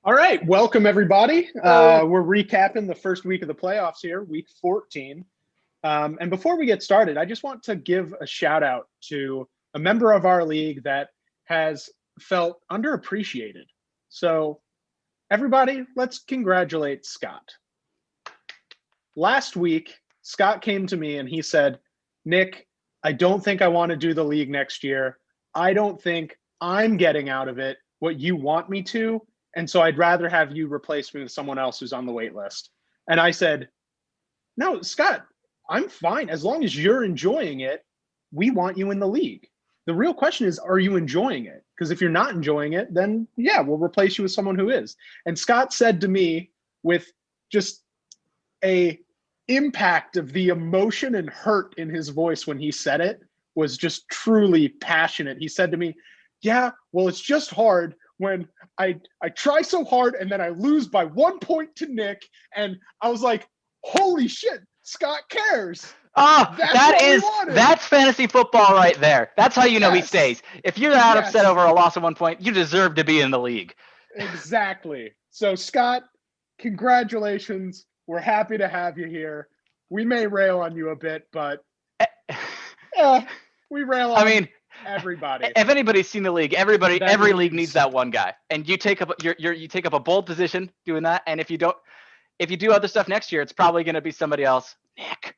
All right, welcome everybody. Oh, We're recapping the first week of the playoffs here, week 14. And before we get started, I just want to give a shout out to a member of our league that has felt underappreciated. So, everybody, let's congratulate Scott. Last week, Scott came to me and he said, Nick, I don't think I want to do the league next year. I don't think I'm getting out of it what you want me to. And so I'd rather have you replace me with someone else who's on the wait list. And I said, no, Scott, I'm fine. As long as you're enjoying it, we want you in the league. The real question is, are you enjoying it? Because if you're not enjoying it, then yeah, we'll replace you with someone who is. And Scott said to me with just a impact of the emotion and hurt in his voice when he said it was just truly passionate. He said to me, yeah, well, it's just hard when I try so hard and then I lose by 1 point to Nick. And I was like, holy shit, Scott cares. That's fantasy football right there. That's how you know he stays. If you're that upset over a loss of 1 point, you deserve to be in the league. Exactly. So Scott, congratulations. We're happy to have you here. We may rail on you a bit, but we rail on everybody. If anybody's seen the league, every league needs that one guy. And you take up you take up a bold position doing that. And if you do other stuff next year, it's probably going to be somebody else. Nick.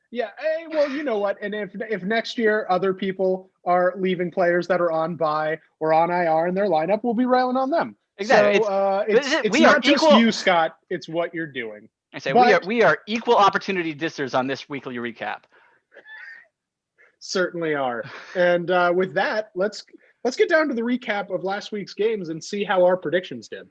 Yeah, well, you know what? And if next year other people are leaving players that are on bye or on IR in their lineup, we'll be railing on them. Exactly. So it's not just you, Scott. It's what you're doing. I say we are equal opportunity dissers on this weekly recap. Certainly are. And with that, let's get down to the recap of last week's games and see how our predictions did.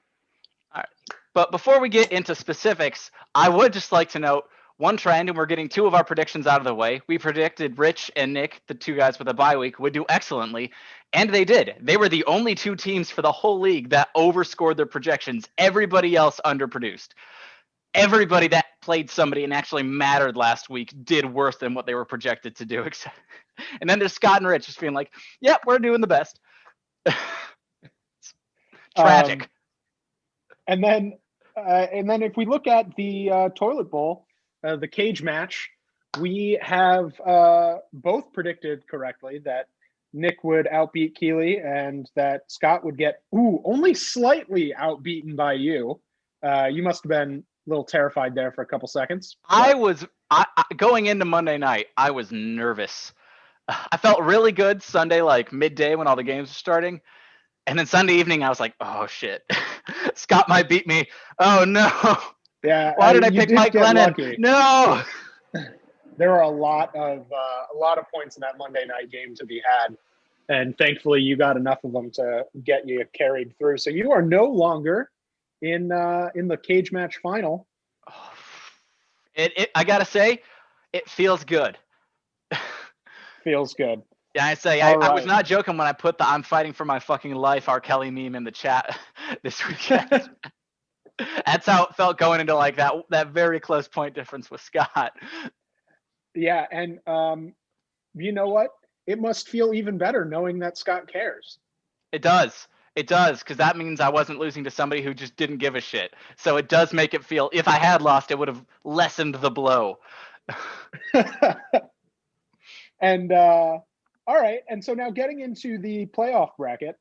All right. But before we get into specifics, I would just like to note one trend, and we're getting two of our predictions out of the way. We predicted Rich and Nick, the two guys with a bye week, would do excellently, and they did. They were the only two teams for the whole league that overscored their projections. Everybody else underproduced. Everybody that played somebody and actually mattered last week did worse than what they were projected to do. And then there's Scott and Rich just being like, yep, we're doing the best. Tragic. And then if we look at the toilet bowl, the cage match, we have both predicted correctly that Nick would outbeat Keeley and that Scott would get only slightly outbeaten by you. You must have been a little terrified there for a couple seconds. I was going into Monday night, I was nervous. I felt really good Sunday, like midday when all the games were starting. And then Sunday evening, I was like, oh, shit. Scott might beat me. Oh, no. Yeah. Why did I pick Mike Glennon? Lucky. No. There were a lot of points in that Monday night game to be had. And thankfully, you got enough of them to get you carried through. So you are no longer in the cage match final. I got to say, it feels good. Feels good. Yeah, I was not joking when I put the "I'm fighting for my fucking life" R. Kelly meme in the chat this weekend. That's how it felt going into like that very close point difference with Scott. Yeah, and you know what? It must feel even better knowing that Scott cares. It does, because that means I wasn't losing to somebody who just didn't give a shit. So it does make it feel, if I had lost, it would have lessened the blow. And all right, and so now getting into the playoff bracket,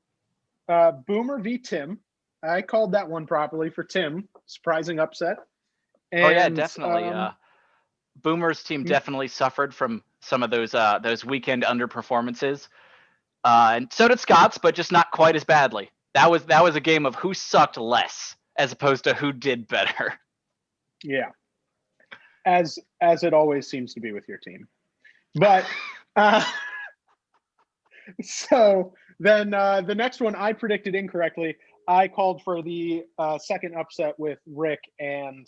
Boomer v. Tim. I called that one properly for Tim. Surprising upset. And, yeah, definitely. Boomer's team definitely suffered from some of those weekend underperformances, and so did Scott's, but just not quite as badly. That was a game of who sucked less as opposed to who did better. Yeah, as it always seems to be with your team. But so then the next one I predicted incorrectly. I called for the second upset with Rick, and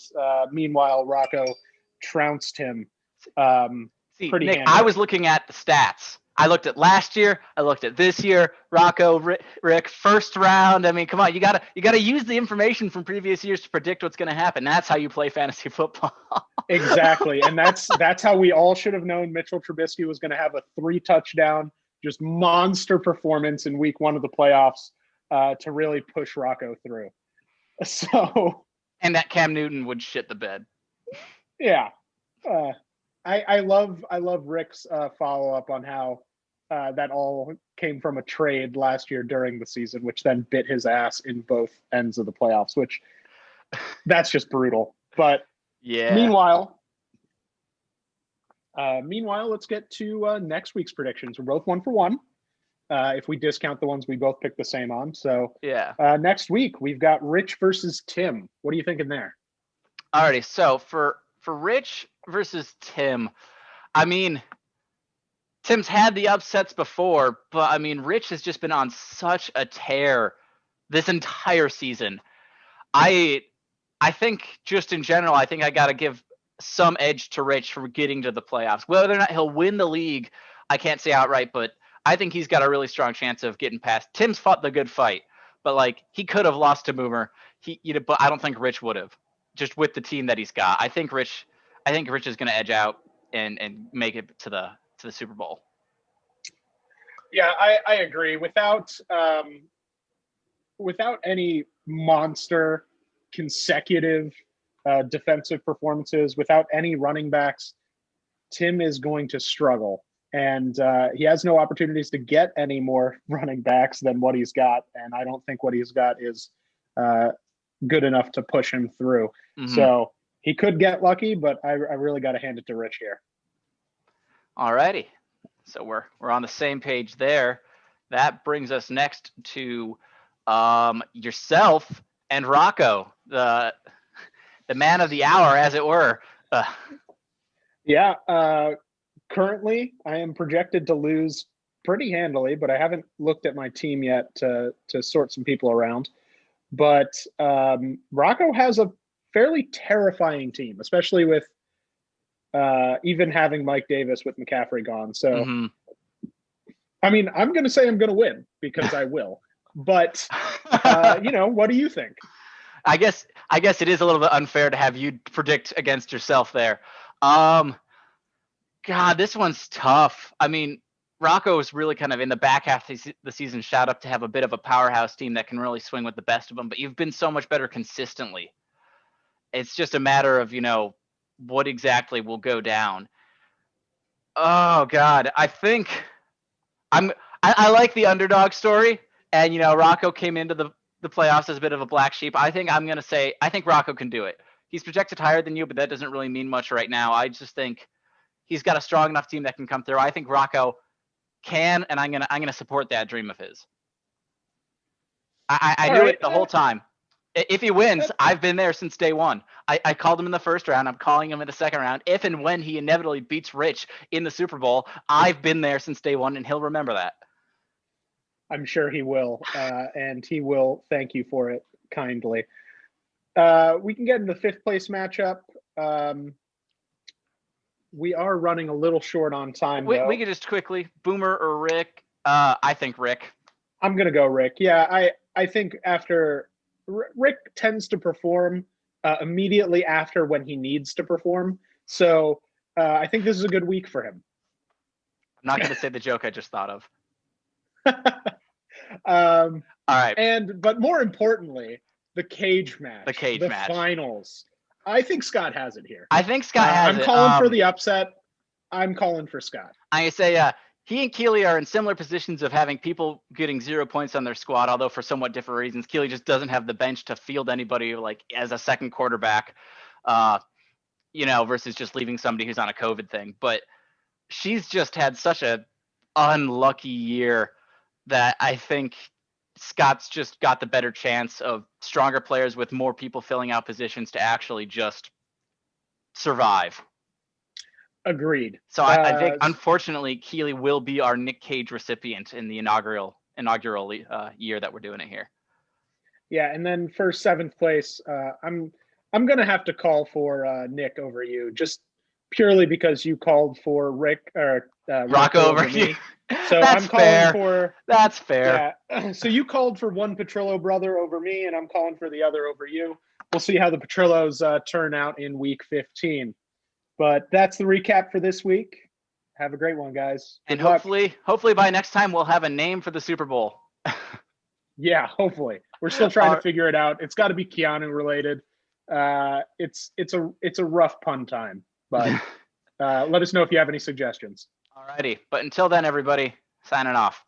meanwhile Rocco trounced him. See, Nick, I was looking at the stats. I looked at last year. I looked at this year. Rocco, Rick, first round. I mean, come on, you gotta use the information from previous years to predict what's going to happen. That's how you play fantasy football. Exactly, and that's how we all should have known Mitchell Trubisky was going to have a 3-touchdown, just monster performance in week 1 of the playoffs to really push Rocco through. So And that Cam Newton would shit the bed. yeah, uh, I love Rick's follow up on how that all came from a trade last year during the season, which then bit his ass in both ends of the playoffs. Which that's just brutal. But Yeah. meanwhile, let's get to next week's predictions. We're both 1 for 1. If we discount the ones we both picked the same on. So Yeah. next week we've got Rich versus Tim. What are you thinking there? Alrighty. So for Rich versus Tim, I mean, Tim's had the upsets before, but I mean, Rich has just been on such a tear this entire season. I think just in general, I think I got to give some edge to Rich for getting to the playoffs. Whether or not he'll win the league, I can't say outright, but I think he's got a really strong chance of getting past. Tim's fought the good fight, but like he could have lost to Boomer. But I don't think Rich would have, just with the team that he's got. I think Rich is going to edge out and make it to the Super Bowl. Yeah, I agree. Without any monster consecutive defensive performances, without any running backs, Tim is going to struggle. And he has no opportunities to get any more running backs than what he's got. And I don't think what he's got is good enough to push him through. Mm-hmm. So he could get lucky, but I really got to hand it to Rich here. All righty. So we're on the same page there. That brings us next to yourself and Rocco, the man of the hour, as it were. Yeah. Currently, I am projected to lose pretty handily, but I haven't looked at my team yet to sort some people around. But Rocco has a fairly terrifying team, especially with even having Mike Davis with McCaffrey gone. So, mm-hmm. I mean, I'm going to say I'm going to win because I will. But, what do you think? I guess it is a little bit unfair to have you predict against yourself there. God, this one's tough. I mean, Rocco is really kind of in the back half of the season shot up to have a bit of a powerhouse team that can really swing with the best of them, but you've been so much better consistently. It's just a matter of, what exactly will go down. Oh, God. I think I like the underdog story, and, Rocco came into the playoffs as a bit of a black sheep. I think Rocco can do it. He's projected higher than you, but that doesn't really mean much right now. I just think he's got a strong enough team that can come through. I think Rocco can, and I'm gonna support that dream of his. I knew it the whole time. If he wins, I've been there since day one. I called him in the first round. I'm calling him in the second round. If and when he inevitably beats Rich in the Super Bowl, I've been there since day one, and he'll remember that. I'm sure he will, and he will thank you for it kindly. We can get into the fifth place matchup. We are running a little short on time. We could just quickly, Boomer or Rick. I think Rick. I'm gonna go Rick. Yeah, I think after Rick tends to perform immediately after when he needs to perform. So I think this is a good week for him. I'm not gonna say the joke I just thought of. All right. But more importantly, the cage match. The finals. I think Scott has it here. I think Scott has it. I'm calling for the upset. I'm calling for Scott. I say he and Keely are in similar positions of having people getting 0 points on their squad, although for somewhat different reasons. Keely just doesn't have the bench to field anybody like as a second quarterback, versus just leaving somebody who's on a COVID thing. But she's just had such a unlucky year that I think Scott's just got the better chance of stronger players with more people filling out positions to actually just survive. Agreed. So I think, unfortunately, Keely will be our Nick Cage recipient in the inaugural year that we're doing it here. Yeah, and then for seventh place, I'm going to have to call for Nick over you, just purely because you called for Rick or Rocco over me. So That's I'm calling fair. for. That's fair. Yeah. So you called for one Petrillo brother over me, and I'm calling for the other over you. We'll see how the Petrillos turn out in week 15. But that's the recap for this week. Have a great one, guys. Good luck. Hopefully by next time we'll have a name for the Super Bowl. Yeah, hopefully. We're still trying to All- figure it out. It's got to be Keanu related. It's a rough pun time, but let us know if you have any suggestions. Alrighty. But until then, everybody, signing off.